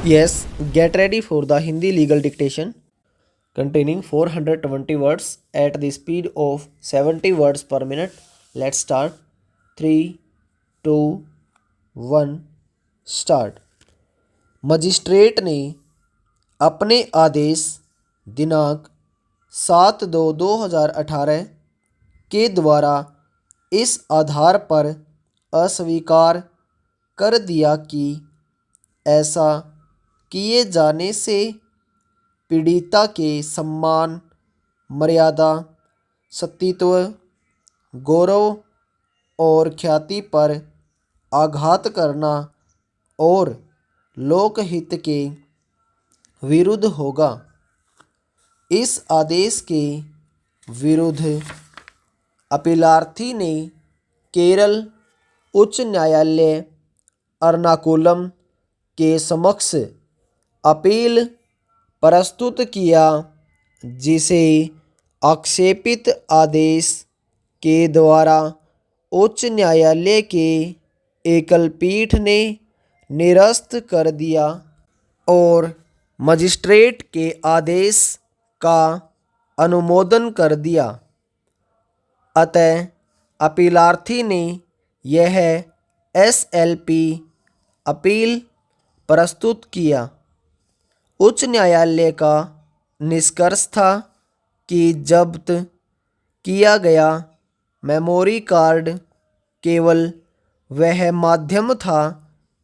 Yes, get ready for the Hindi legal dictation containing 420 words at the speed of 70 words per minute. Let's start. 3, 2, 1, start. Magistrate ने अपने आदेश दिनांक 7/2/2018 के द्वारा इस आधार पर अस्वीकार कर दिया कि ऐसा किए जाने से पीड़िता के सम्मान, मर्यादा, सतीत्व, गौरव और ख्याति पर आघात करना और लोकहित के विरुद्ध होगा। इस आदेश के विरुद्ध अपीलार्थी ने केरल उच्च न्यायालय एर्नाकुलम के समक्ष अपील प्रस्तुत किया, जिसे आक्षेपित आदेश के द्वारा उच्च न्यायालय के एकल पीठ ने निरस्त कर दिया और मजिस्ट्रेट के आदेश का अनुमोदन कर दिया। अतः अपीलार्थी ने यह एसएलपी अपील प्रस्तुत किया। उच्च न्यायालय का निष्कर्ष था कि जब्त किया गया मेमोरी कार्ड केवल वह माध्यम था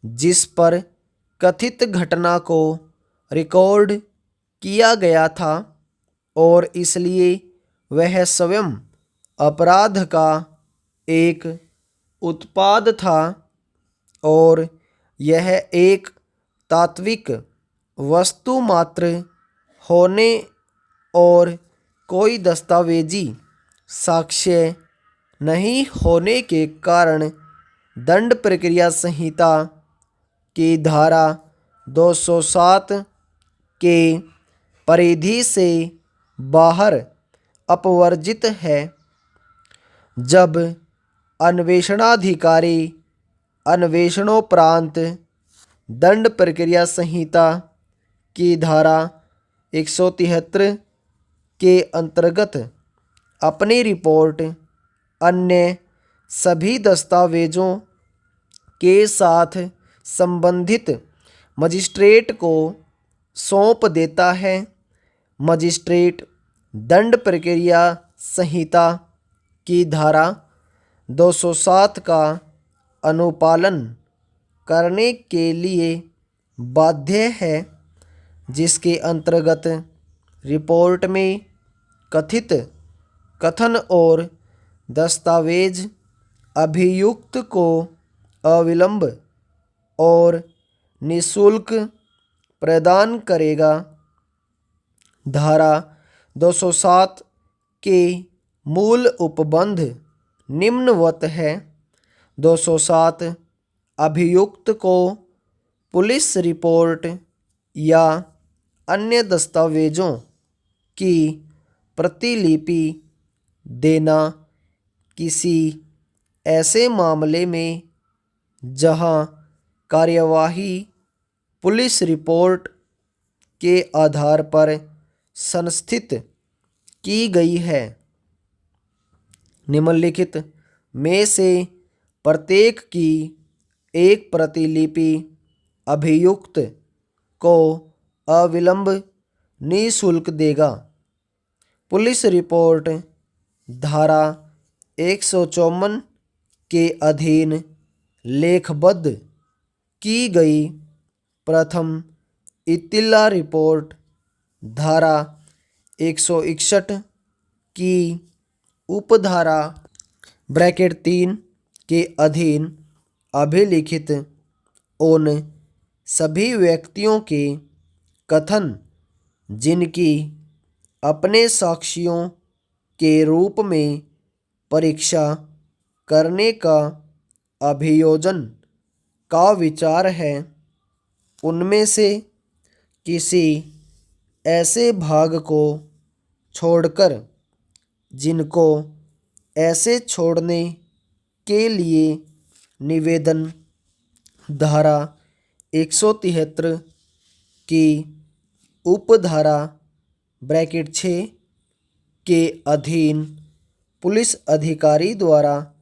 जिस पर कथित घटना को रिकॉर्ड किया गया था और इसलिए वह स्वयं अपराध का एक उत्पाद था और यह एक तात्विक वस्तु मात्र होने और कोई दस्तावेजी साक्ष्य नहीं होने के कारण दंड प्रक्रिया संहिता की धारा 207 के परिधि से बाहर अपवर्जित है। जब अन्वेषणाधिकारी अन्वेषणोपरांत दंड प्रक्रिया संहिता की धारा 173 के अंतर्गत अपनी रिपोर्ट अन्य सभी दस्तावेजों के साथ संबंधित मजिस्ट्रेट को सौंप देता है, मजिस्ट्रेट दंड प्रक्रिया संहिता की धारा 207 का अनुपालन करने के लिए बाध्य है, जिसके अंतर्गत रिपोर्ट में कथित कथन और दस्तावेज अभियुक्त को अविलंब और निःशुल्क प्रदान करेगा। धारा 207 के मूल उपबंध निम्नवत है। 207 अभियुक्त को पुलिस रिपोर्ट या अन्य दस्तावेजों की प्रतिलिपि देना किसी ऐसे मामले में जहां कार्यवाही पुलिस रिपोर्ट के आधार पर संस्थित की गई है, निम्नलिखित में से प्रत्येक की एक प्रतिलिपि अभियुक्त को अविलंब निःशुल्क देगा। पुलिस रिपोर्ट धारा 154 के अधीन लेखबद्ध की गई प्रथम इत्तिला रिपोर्ट धारा 161 की उपधारा (3) के अधीन अभिलिखित उन सभी व्यक्तियों के कथन जिनकी अपने साक्शियों के रूप में परीक्षा करने का अभियोजन का विचार है, उनमें से किसी ऐसे भाग को छोड़कर जिनको ऐसे छोड़ने के लिए निवेदन धारा 173 की उपधारा ब्रैकेट 6 के अधीन पुलिस अधिकारी द्वारा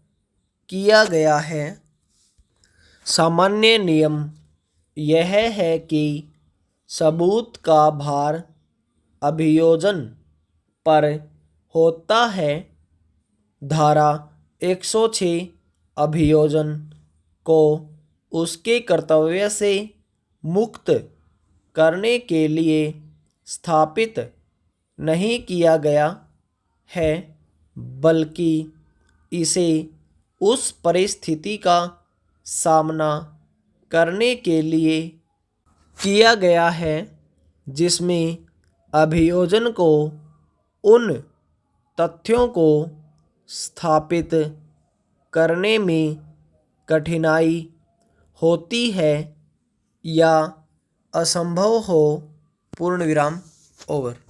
किया गया है। सामान्य नियम यह है कि सबूत का भार अभियोजन पर होता है। धारा 106 अभियोजन को उसके कर्तव्य से मुक्त करने के लिए स्थापित नहीं किया गया है, बल्कि इसे उस परिस्थिति का सामना करने के लिए किया गया है जिसमें अभियोजन को उन तथ्यों को स्थापित करने में कठिनाई होती है या असंभव हो। पूर्ण विराम। ओवर।